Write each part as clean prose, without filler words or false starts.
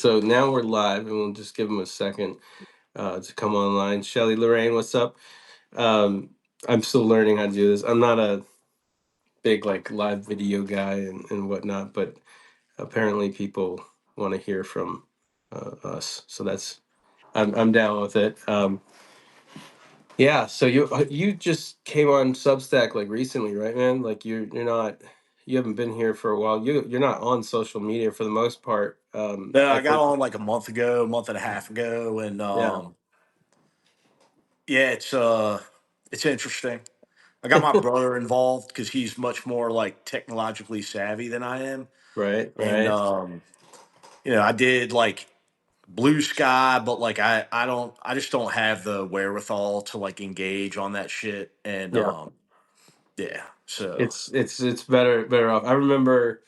So now we're live, and we'll just give them a second to come online. Shelly, Lorraine, what's up? Um, I'm still learning how to do this. I'm not a big like live video guy and whatnot, but apparently people want to hear from us, so I'm down with it. Yeah. So you just came on Substack like recently, right, man? Like you're not you haven't been here for a while. You're not on social media for the most part. No, I I've got heard. on like a month ago, a month and a half ago, and Yeah. yeah, it's interesting. I got my brother involved because he's much more like technologically savvy than I am, Right. and Right. I did like Blue Sky, but like I just don't have the wherewithal to like engage on that shit, and Yeah. yeah, so It's better off. I remember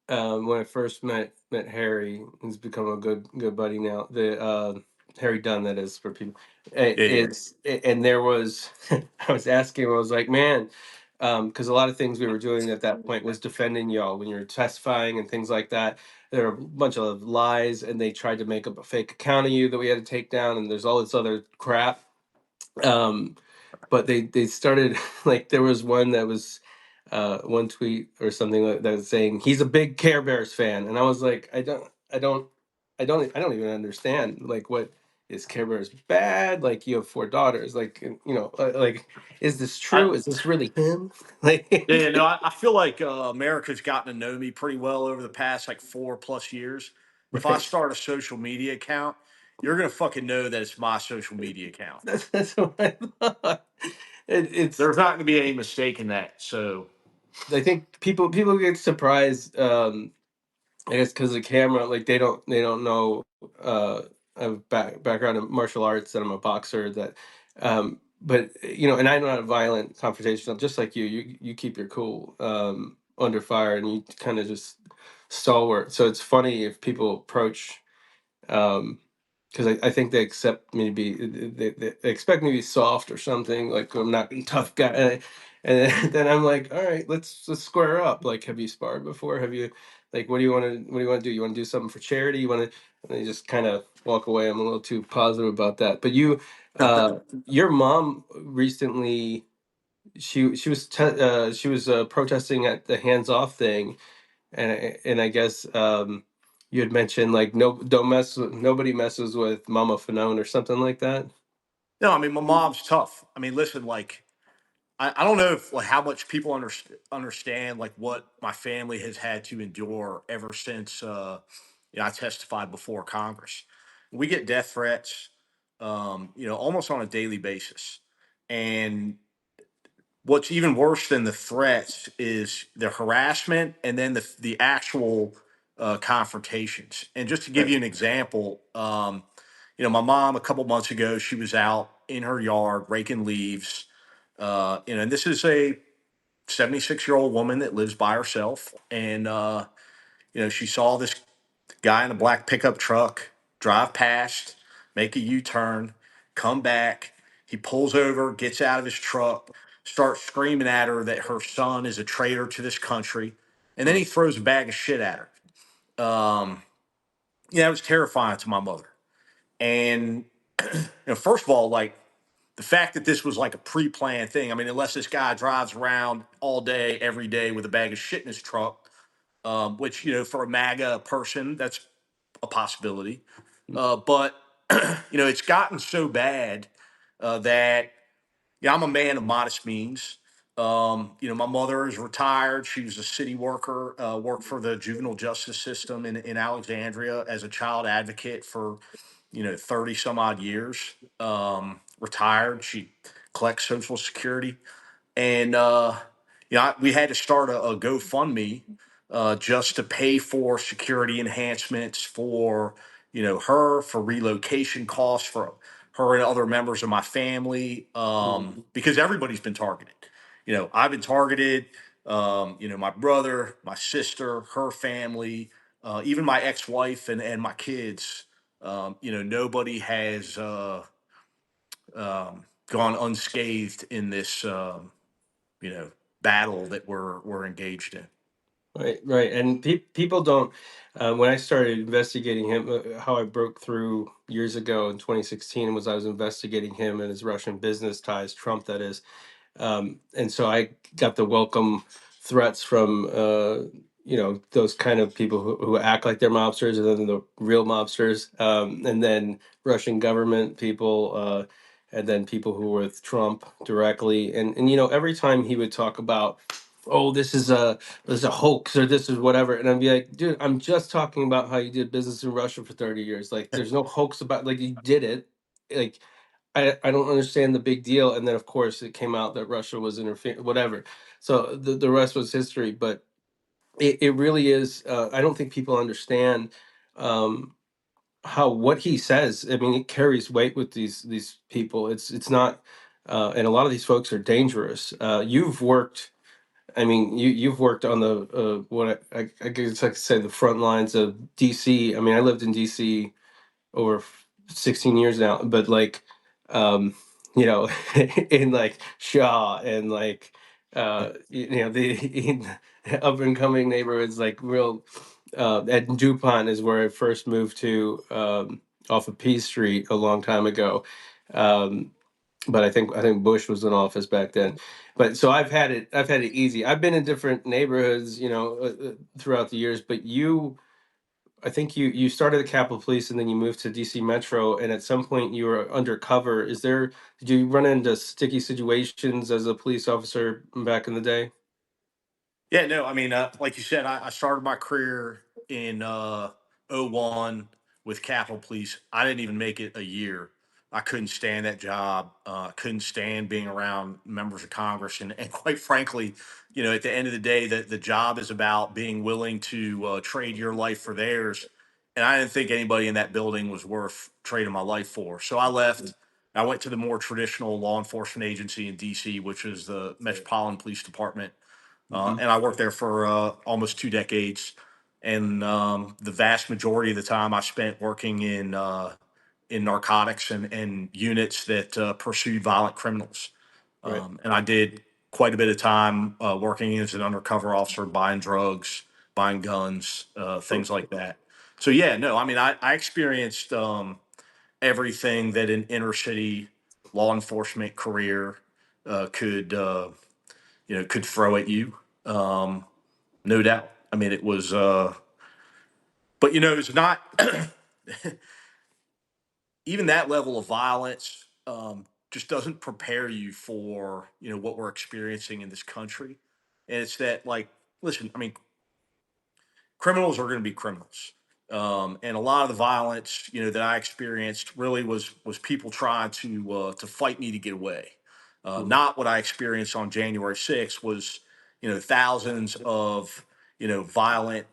when I first met Harry, who's become a good buddy now. The Harry Dunn, that is, for people. yeah, And there was I was asking him, I was like, man, because a lot of things we were doing at that point was defending y'all when you were testifying and things like that. There were a bunch of lies, and they tried to make up a fake account of you that we had to take down, and there's all this other crap. Um, but they started like there was one that was one tweet or something that was saying he's a big Care Bears fan, and I was like, I don't even understand, like, what is Care Bears bad? Like, you have four daughters, like, like, is this I true? Is this really him? yeah, Like, no, I feel like America's gotten to know me pretty well over the past like 4+ years. If I right. start a social media account, you're gonna fucking know that it's my social media account. That's what I thought. It's There's not gonna be any mistake in that. So I think people get surprised. I guess because the camera, like, they don't know. I have background in martial arts, and I'm a boxer. But and I'm not a violent confrontational. Just like you, you keep your cool under fire, and you kind of just stalwart. So it's funny if people approach, because I think they accept me to be, they expect me to be soft or something, like I'm not a tough guy, and then I'm like, all right, let's square up. Like, have you sparred before? Have you, like, what do you want to do? You want to do something for charity? You want to? And they just kind of walk away. I'm a little too positive about that. But your mom recently, she was protesting at the hands off thing, and I guess you had mentioned, like, no, don't mess with, nobody messes with Mama Fanone or something like that. no, I mean my mom's tough. I mean, listen, like I don't know if like how much people understand like what my family has had to endure ever since I testified before Congress. We get death threats, almost on a daily basis, and what's even worse than the threats is the harassment and then the actual confrontations. And just to give Right. you an example, my mom a couple months ago, she was out in her yard raking leaves. And this is a 76-year-old woman that lives by herself, and she saw this guy in a black pickup truck drive past, make a U-turn, come back. He pulls over, gets out of his truck, starts screaming at her that her son is a traitor to this country, and then he Mm. throws a bag of shit at her. It was terrifying to my mother. And first of all, like the fact that this was like a pre-planned thing. I mean, unless this guy drives around all day, every day with a bag of shit in his truck, which for a MAGA person, that's a possibility. But it's gotten so bad that I'm a man of modest means. My mother is retired. She was a city worker, worked for the juvenile justice system in Alexandria as a child advocate for 30 some odd years. Retired. She collects Social Security. And we had to start a GoFundMe just to pay for security enhancements for her, for relocation costs for her and other members of my family, Mm. because everybody's been targeted. I've been targeted. My brother, my sister, her family, even my ex-wife and my kids. Nobody has gone unscathed in this you know battle that we're engaged in. Right, right. And people don't. When I started investigating him, how I broke through years ago in 2016 was I was investigating him and his Russian business ties, Trump, that is. And so I got the welcome threats from those kind of people who act like they're mobsters, and then the real mobsters, and then Russian government people, and then people who were with Trump directly. And every time he would talk about, oh, this is a hoax, or this is whatever, and I'd be like, dude, I'm just talking about how you did business in Russia for 30 years. Like, there's no hoax about, like, you did it. Like, I don't understand the big deal. And then, of course, it came out that Russia was interfering, whatever. So the rest was history. But it really is. I don't think people understand um, how what he says. I mean, it carries weight with these people. It's not, and a lot of these folks are dangerous. You've worked. I mean, you've worked on the what I guess I could say the front lines of DC. I mean, I lived in DC over 16 years now, but like um you know in like Shaw and like the in up and coming neighborhoods, like real at DuPont is where I first moved to, off of P Street a long time ago. um but I think Bush was in office back then. But so I've had it easy. I've been in different neighborhoods, throughout the years. But I think you started the Capitol Police and then you moved to DC Metro, and at some point you were undercover. Did you run into sticky situations as a police officer back in the day? Yeah, no, I mean, like you said, I started my career in '01 with Capitol Police. I didn't even make it a year. I couldn't stand that job. Couldn't stand being around members of Congress. And quite frankly, at the end of the day, the job is about being willing to trade your life for theirs. And I didn't think anybody in that building was worth trading my life for. So I left. I went to the more traditional law enforcement agency in DC, which is the Metropolitan Police Department, Hmm. and I worked there for almost 2 decades. And the vast majority of the time I spent working in narcotics and units that pursued violent criminals. Right. And I did quite a bit of time working as an undercover officer, buying drugs, buying guns, things like that. So yeah, no, I mean, I experienced everything that an inner city law enforcement career could throw at you. Um, no doubt. I mean, it was, but it's not even that level of violence. Just doesn't prepare you for what we're experiencing in this country, and it's that, like, listen, I mean, criminals are going to be criminals. And a lot of the violence, that I experienced really was people trying to fight me to get away. Mhm. Not what I experienced on January 6th was, thousands of, violent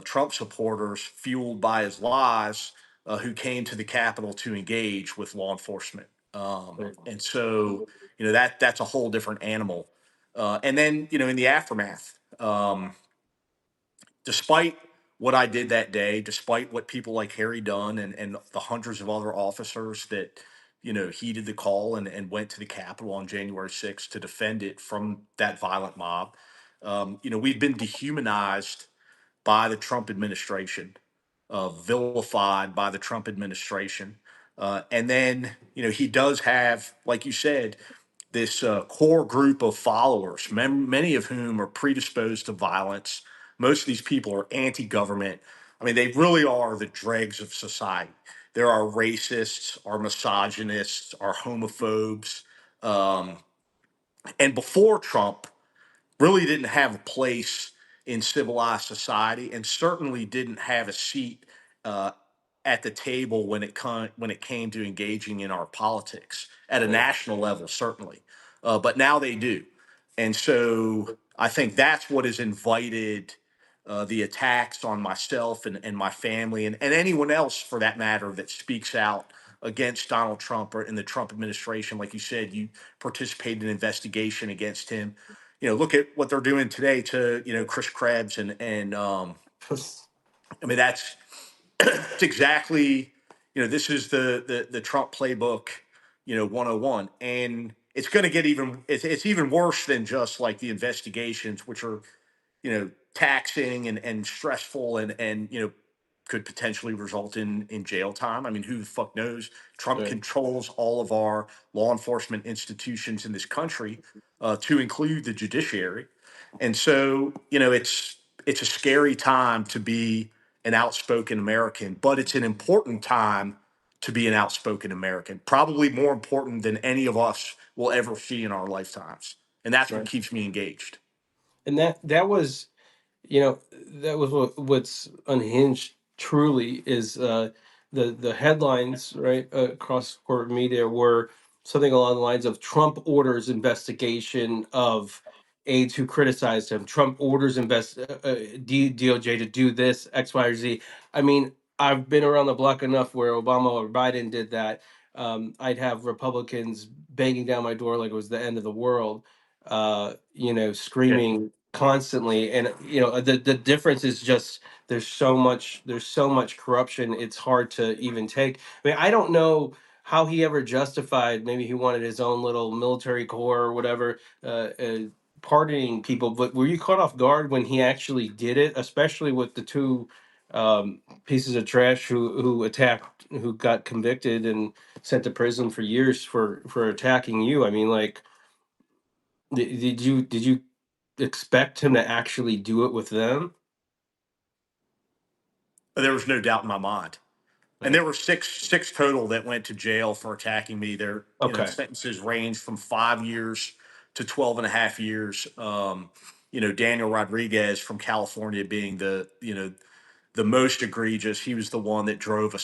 Trump supporters fueled by his lies, who came to the Capitol to engage with law enforcement. Right. And so, that's a whole different animal. And then, in the aftermath, despite what I did that day, despite what people like Harry Dunn and the hundreds of other officers that, heeded the call and went to the Capitol on January 6th to defend it from that violent mob, we've been dehumanized by the Trump administration, vilified by the Trump administration. And then, he does have, like you said, this core group of followers, many of whom are predisposed to violence. Most of these people are anti government. I mean, they really are the dregs of society. There are racists, are misogynists, are homophobes. Um, and before Trump, really didn't have a place in civilized society, and certainly didn't have a seat uh, at the table when it came to engaging in our politics at a Right. national level, certainly. But now they do, and so I think that's what has invited the attacks on myself and my family and anyone else for that matter that speaks out against Donald Trump or in the Trump administration. Like you said, you participated in an investigation against him. Look at what they're doing today to Chris Krebs and I mean it's exactly this is the Trump playbook 101, and it's going to get even it's even worse than just like the investigations, which are taxing and stressful and could potentially result in jail time. I mean, who the fuck knows? Trump Right. controls all of our law enforcement institutions in this country, to include the judiciary, and so it's a scary time to be an outspoken American, but it's an important time to be an outspoken American. Probably more important than any of us will ever see in our lifetimes, and that's what Right. keeps me engaged. And that was, you know, that was what's unhinged truly is the headlines, right, across corporate media were something along the lines of Trump orders investigation of aides who criticized him. Trump orders DOJ to do this X, Y, or Z. I mean, I've been around the block enough where Obama or Biden did that. I'd have Republicans banging down my door like it was the end of the world, Yeah. screaming constantly. And the difference is just there's so much corruption. It's hard to even take. I mean, I don't know how he ever justified. Maybe he wanted his own little military corps or whatever, pardoning people. But were you caught off guard when he actually did it, especially with the two pieces of trash who got convicted and sent to prison for years for attacking you? I mean, like, did you expect him to actually do it with them? There was no doubt in my mind. And Right. there were six total that went to jail for attacking me. Their Okay. sentences range from 5 years to 12 and a half years. Daniel Rodriguez from California being the most egregious. He was the one that drove a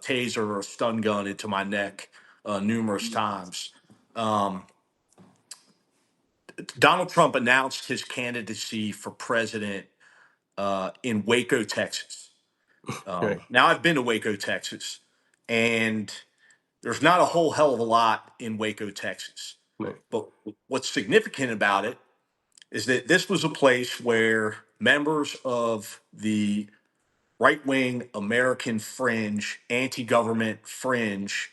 taser or a stun gun into my neck numerous times. Um, Donald Trump announced his candidacy for president in Waco, Texas. Right. Now I've been to Waco, Texas, and there's not a whole hell of a lot in Waco, Texas. Right. But what's significant about it is that this was a place where members of the right wing American fringe, anti government fringe,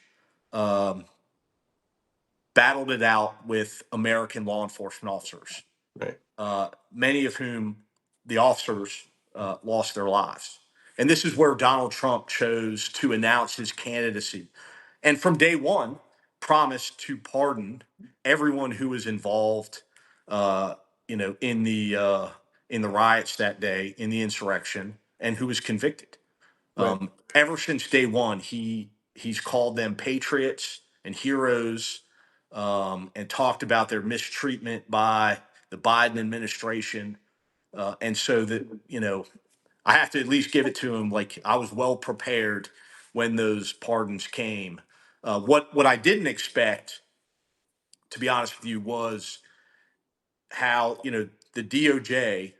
um, battled it out with American law enforcement officers, Right. many of whom the officers lost their lives. And this is where Donald Trump chose to announce his candidacy. And from day one, promised to pardon everyone who was involved, uh, in the riots that day, in the insurrection, and who was convicted. Right. Ever since day one, he's called them patriots and heroes, and talked about their mistreatment by the Biden administration. And so that I have to at least give it to him. Like, I was well prepared when those pardons came. What I didn't expect, to be honest with you, was how the DOJ,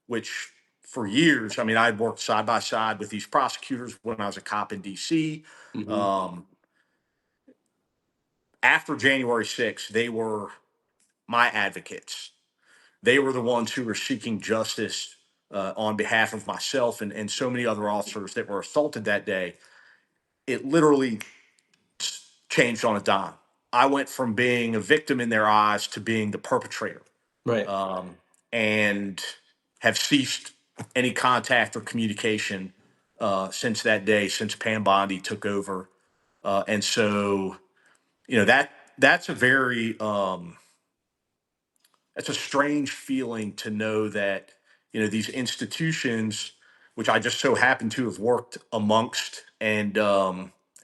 which for years, I mean, I'd worked side by side with these prosecutors when I was a cop in DC. Hmm. Um, After January 6th, they were my advocates. They were the ones who were seeking justice on behalf of myself and so many other officers that were assaulted that day. It literally changed on a dime. I went from being a victim in their eyes to being the perpetrator, Right. um, and have ceased any contact or communication since that day, since Pam Bondi took over. And so, that's a very that's a strange feeling to know that these institutions, which I just so happen to have worked amongst and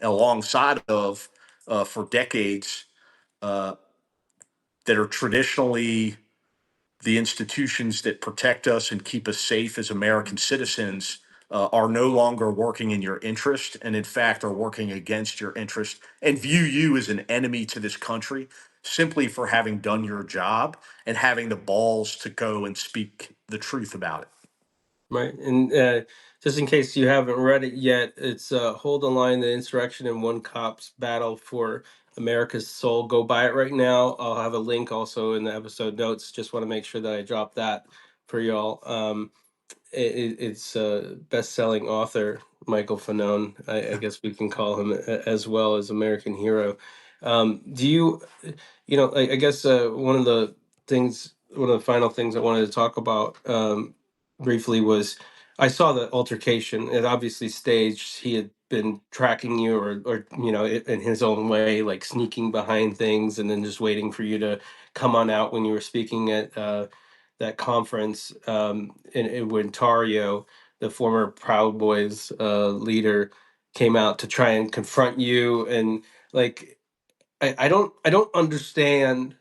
alongside of for decades, uh, that are traditionally the institutions that protect us and keep us safe as American citizens, are no longer working in your interest, and in fact are working against your interest, and view you as an enemy to this country simply for having done your job and having the balls to go and speak the truth about it. Right. And just in case you haven't read it yet, it's Hold the Line, the Insurrection and One Cop's Battle for America's Soul. Go buy it right now. I'll have a link also in the episode notes. Just want to make sure that I drop that for y'all. It's best-selling author Michael Fanone. I guess we can call him as well as American hero. Do you, I guess one of the final things I wanted to talk about. briefly was I saw the altercation. It obviously staged. He had been tracking you, or in his own way, like sneaking behind things, and then just waiting for you to come on out when you were speaking at that conference in Ontario. The former Proud Boys leader came out to try and confront you, and like I don't understand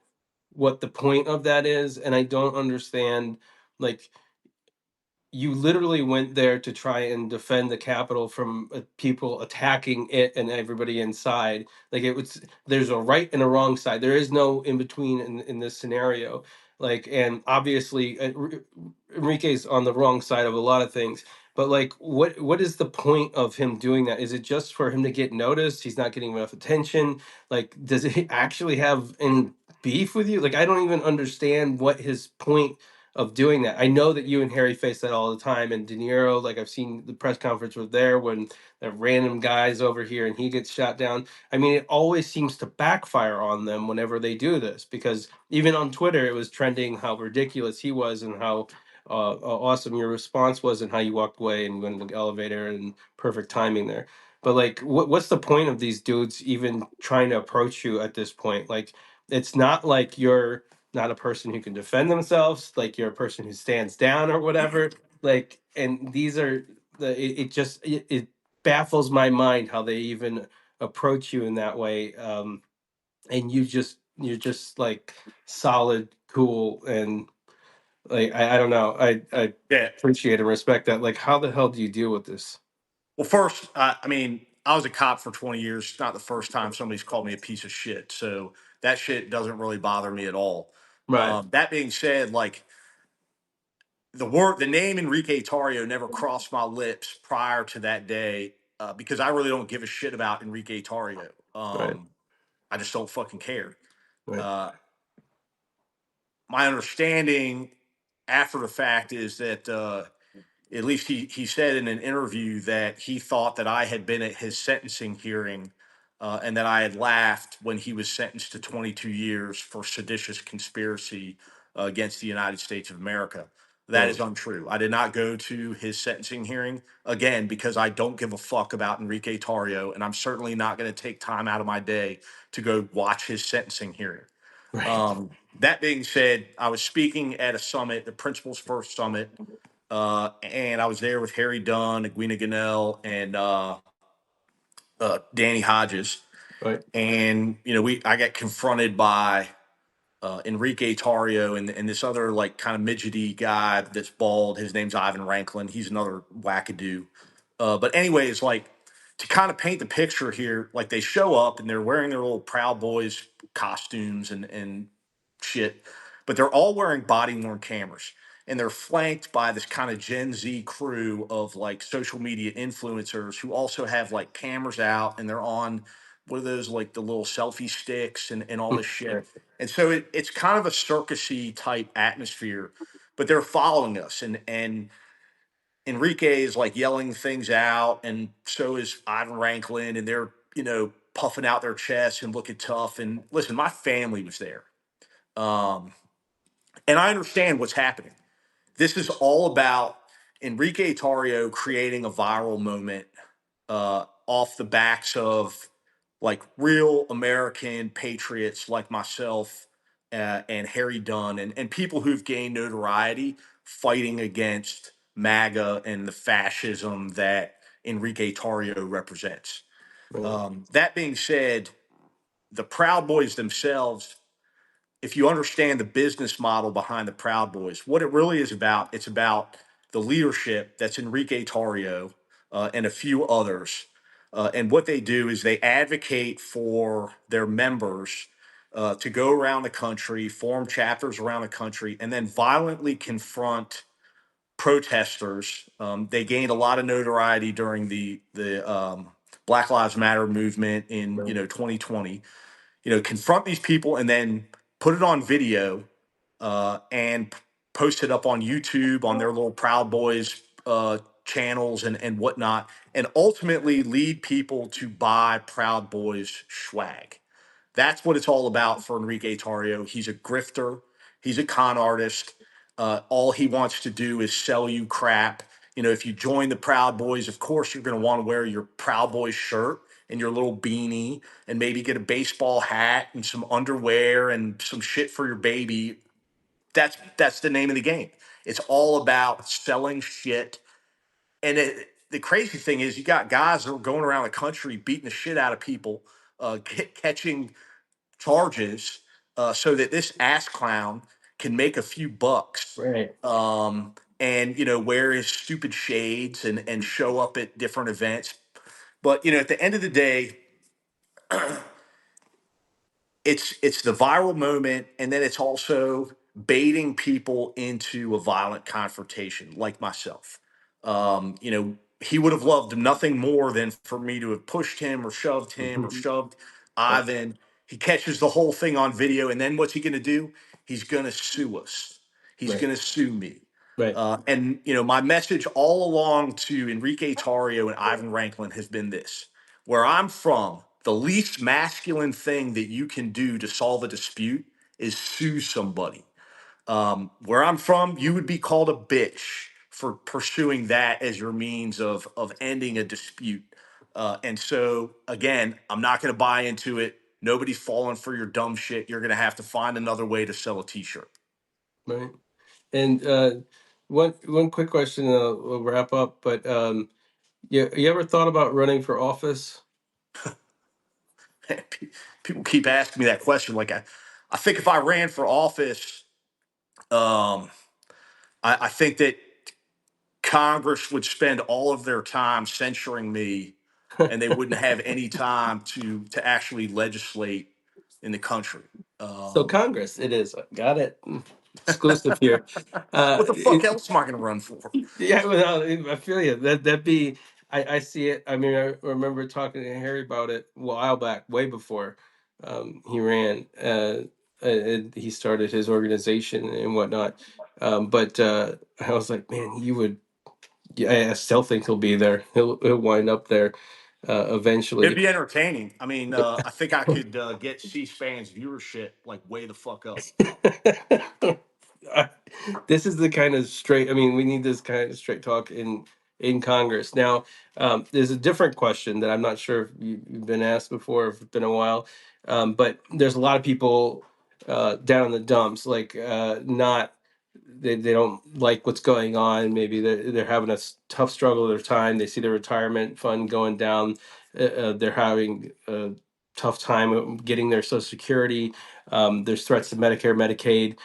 what the point of that is, and I don't understand like you literally went there to try and defend the Capitol from people attacking it and everybody inside. Like it was, there's a right and a wrong side. There is no in between in this scenario. Like, and obviously, Enrique's on the wrong side of a lot of things. But like, what is the point of him doing that? Is it just for him to get noticed? He's not getting enough attention. Like, does he actually have any beef with you? Like, I don't even understand what his point of doing that. I know that you and Harry face that all the time, and De Niro, like I've seen the press conference was there when the random guys over here and he gets shot down. I mean, it always seems to backfire on them whenever they do this, because even on Twitter it was trending how ridiculous he was and how awesome your response was and how you walked away and went in the elevator and perfect timing there. But like, what's the point of these dudes even trying to approach you at this point? Like, it's not like you're not a person who can defend themselves, like you're a person who stands down or whatever. Like, and these are it baffles my mind how they even approach you in that way. And you're just like solid, cool, and like I don't know. I Yeah. appreciate and respect that. Like, how the hell do you deal with this? Well, first, I mean, I was a cop for 20 years. It's not the first time somebody's called me a piece of shit. So that shit doesn't really bother me at all. Right, That being said, like the name Enrique Tario never crossed my lips prior to that day because I really don't give a shit about Enrique Tario. right, I just don't fucking care. right, Uh, my understanding after the fact is that at least he said in an interview that he thought that I had been at his sentencing hearing and that I had laughed when he was sentenced to 22 years for seditious conspiracy against the United States of America. That right, is untrue. I did not go to his sentencing hearing again because I don't give a fuck about Enrique Tario, and I'm certainly not going to take time out of my day to go watch his sentencing hearing. right, That being said, I was speaking at a summit, the Principles First Summit, and I was there with Harry Dunn, Edwina Gunnell, and Danny Hodges. right, And I got confronted by Enrique Tario and this other like kind of midgety guy that's bald. His name's Ivan Ranklin. He's another wackadoo. But anyways, like to kind of paint the picture here, like they show up and they're wearing their little Proud Boys costumes and shit, but they're all wearing body worn cameras. And they're flanked by this kind of Gen Z crew of like social media influencers who also have like cameras out and they're on what are those like the little selfie sticks and all this shit. right, And so it's kind of a circusy type atmosphere, but they're following us. And Enrique is like yelling things out, and so is Ivan Ranklin, and they're puffing out their chests and looking tough. And listen, my family was there, um, and I understand what's happening. This is all about Enrique Tario creating a viral moment off the backs of like real American patriots like myself and Harry Dunn and people who've gained notoriety fighting against MAGA and the fascism that Enrique Tario represents. right, That being said, the Proud Boys themselves, if you understand the business model behind the Proud Boys, what it really is about, it's about the leadership that's Enrique Tario and a few others. And what they do is they advocate for their members to go around the country, form chapters around the country, and then violently confront protesters. They gained a lot of notoriety during the Black Lives Matter movement in right, 2020. Confront these people and then put it on video and post it up on YouTube on their little Proud Boys channels and whatnot, and ultimately lead people to buy Proud Boys swag. That's what it's all about for Enrique Tario. He's a grifter. He's a con artist. All he wants to do is sell you crap. If you join the Proud Boys, of course you're going to want to wear your Proud Boys shirt and your little beanie and maybe get a baseball hat and some underwear and some shit for your baby. That's the name of the game. It's all about selling shit. And the crazy thing is, you got guys that are going around the country beating the shit out of people, catching charges, so that this ass clown can make a few bucks, Right. and wear his stupid shades and show up at different events. But at the end of the day, it's the viral moment, and then it's also baiting people into a violent confrontation, like myself. He would have loved nothing more than for me to have pushed him or Mhm. shoved Yep. Ivan. He catches the whole thing on video, and then what's he going to do? He's going to sue us. He's Right. going to sue me. Right. And my message all along to Enrique Tarrio and Ivan Ranklin has been this: where I'm from, the least masculine thing that you can do to solve a dispute is sue somebody. Where I'm from, you would be called a bitch for pursuing that as your means of ending a dispute. And so, again, I'm not going to buy into it. Nobody's falling for your dumb shit. You're going to have to find another way to sell a T-shirt. Right. And one quick question, we'll wrap up. But you ever thought about running for office? People keep asking me that question. Like, I think if I ran for office, um, I think that Congress would spend all of their time censuring me, and they wouldn't have any time to actually legislate in the country. So Um, Congress, it is. Got it. Exclusive here. what the fuck else am I going to run for? Yeah, well, I feel you. That be. I see it. I mean, I remember talking to Harry about it a while back, way before he ran. And he started his organization and whatnot. But I was like, man, you would. Yeah, I still think he'll be there. He'll wind up there It'd eventually. be entertaining. I mean, I think I could get C-SPAN's viewership like way the fuck up. I- this is the kind of straight. I mean, we need this kind of straight talk in Congress. Now, there's a different question that I'm not sure if you've been asked before, if it's been a while, but there's a lot of people down in the dumps, like not they don't like what's going on. Maybe they're having a tough struggle of their time. They see their retirement fund going down. They're having a tough time getting their Social Security. There's threats to Medicare, Medicaid.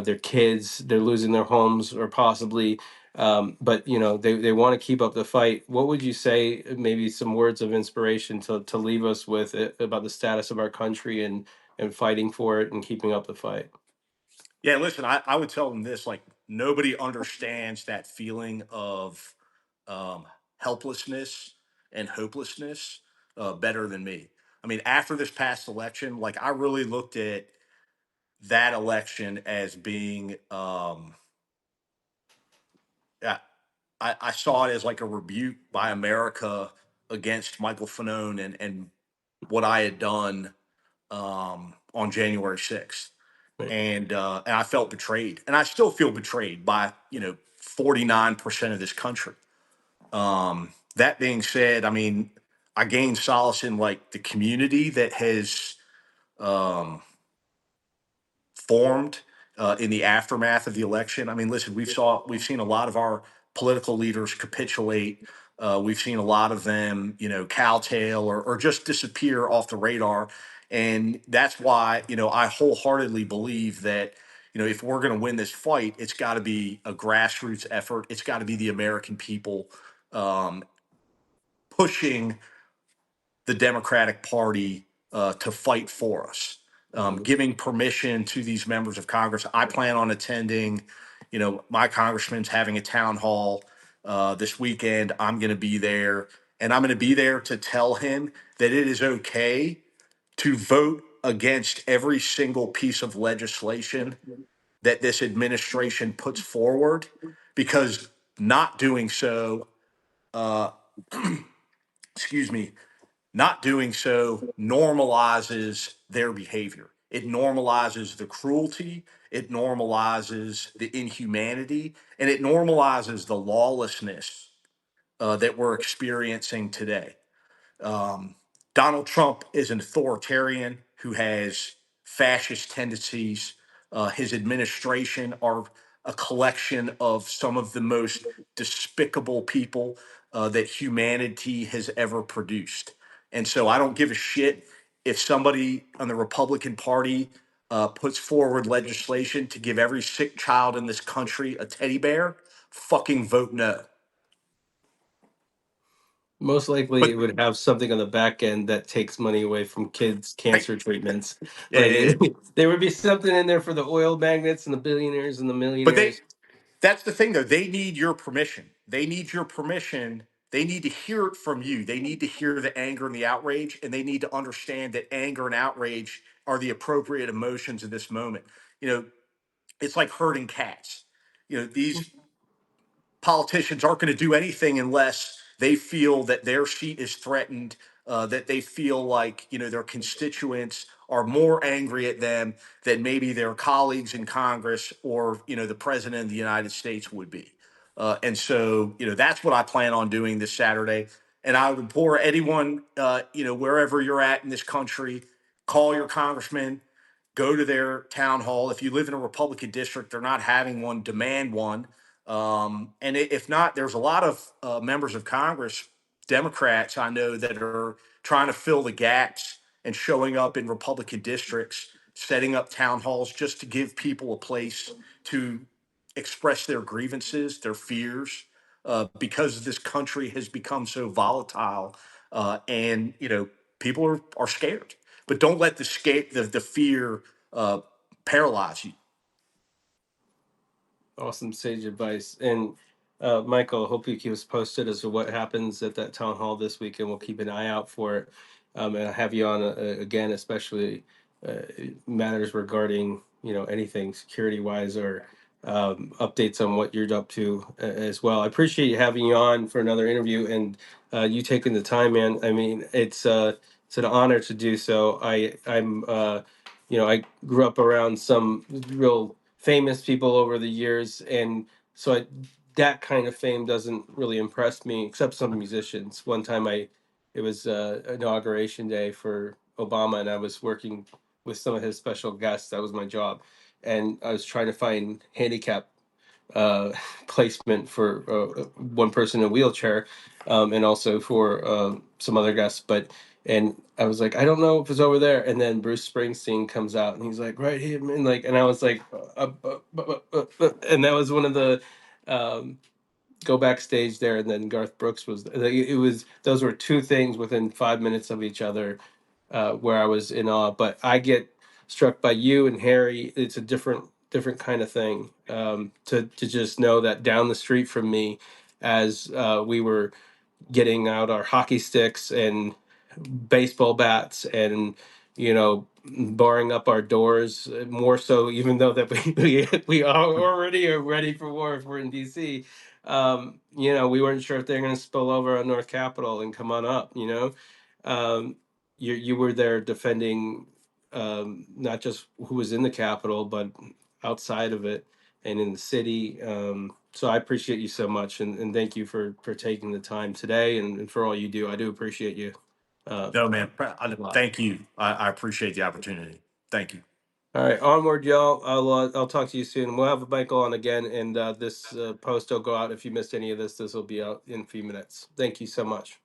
Their kids, they're losing their homes, or possibly. But they want to keep up the fight. What would you say? Maybe some words of inspiration to leave us with about the status of our country and fighting for it and keeping up the fight. Yeah, listen, I would tell them this: like, nobody understands that feeling of helplessness and hopelessness better than me. I mean, after this past election, like, I really looked at that election as being, I, I saw it as like a rebuke by America against Michael Fanone and what I had done on January 6th. Right. And I felt betrayed, and I still feel betrayed by 49% of this country. That being said, I mean, I gained solace in like the community that has um, formed in the aftermath of the election. I mean, listen, we've seen a lot of our political leaders capitulate. We've seen a lot of them, cowtail or just disappear off the radar, and that's why I wholeheartedly believe that if we're going to win this fight, it's got to be a grassroots effort. It's got to be the American people um, pushing the Democratic Party to fight for us, Mhm. giving permission to these members of Congress. I plan on attending. My congressman's having a town hall this weekend. I'm going to be there, and I'm going to be there to tell him that it is okay to vote against every single piece of legislation that this administration puts forward, because not doing so, uh, excuse me, not doing so normalizes their behavior. It normalizes the cruelty, it normalizes the inhumanity, and it normalizes the lawlessness that we're experiencing today. Um, Donald Trump is an authoritarian who has fascist tendencies. His administration are a collection of some of the most despicable people that humanity has ever produced. And so I don't give a shit if somebody on the Republican Party puts forward legislation to give every sick child in this country a teddy bear. Fucking vote no. Most likely, it But would have something on the back end that takes money away from kids' right, cancer treatments. yeah, Like yeah, yeah. there would be something in there for the oil magnates and the billionaires and the But they millionaires. that's the thing though. They need your permission. They need your permission. They need to hear it from you. They need to hear the anger and the outrage, and they need to understand that anger and outrage are the appropriate emotions in this moment. You know, it's like herding cats. These politicians aren't going to do anything unless they feel that their seat is threatened, that they feel like their constituents are more angry at them than maybe their colleagues in Congress or the president of the United States would be. And so that's what I plan on doing this Saturday. And I would implore anyone, wherever you're at in this country, call your congressman, go to their town hall. If you live in a Republican district, they're not having one, demand one. And if not, there's a lot of members of Congress, Democrats I know, that are trying to fill the gaps and showing up in Republican districts, setting up town halls just to give people a place to express their grievances, their fears, because this country has become so volatile, and people are scared. But don't let the fear uh, paralyze you. Awesome sage advice. And Michael, hope you keep us posted as to what happens at that town hall this weekend. We'll keep an eye out for it. And I'll have you on again, especially uh, matters regarding anything security wise or updates on what you're up to as well. I appreciate you having you on for another interview and you taking the time, man. I mean, it's an honor to do so. I grew up around some real famous people over the years, and so that kind of fame doesn't really impress me, except some musicians. One time, it was inauguration day for Obama, and I was working with some of his special guests. That was my job, and I was trying to find handicap uh, placement for one person in a wheelchair, and also for some other guests. And I was like, I don't know if it's over there. And then Bruce Springsteen comes out, and he's like, right here, man. And I was like, and that was one of the um, go backstage there. And then Garth Brooks was. Like, it was those were two things within 5 minutes of each other where I was in awe. But I get struck by you and Harry. It's a different kind of thing to just know that down the street from me, as we were getting out our hockey sticks and baseball bats and barring up our doors more so, even though that we already are ready for war if we're in DC. We weren't sure if they're going to spill over on North Capitol and come on up. um, you were there defending not just who was in the Capitol, but outside of it and in the city. So I appreciate you so much, and thank you for taking the time today and for all you do. I do appreciate you uh, No, man. a lot. Thank you. I appreciate the opportunity. Thank you. All right, onward, y'all. I'll talk to you soon. We'll have Michael on again, and this post will go out. If you missed any of this, this will be out in a few minutes. Thank you so much.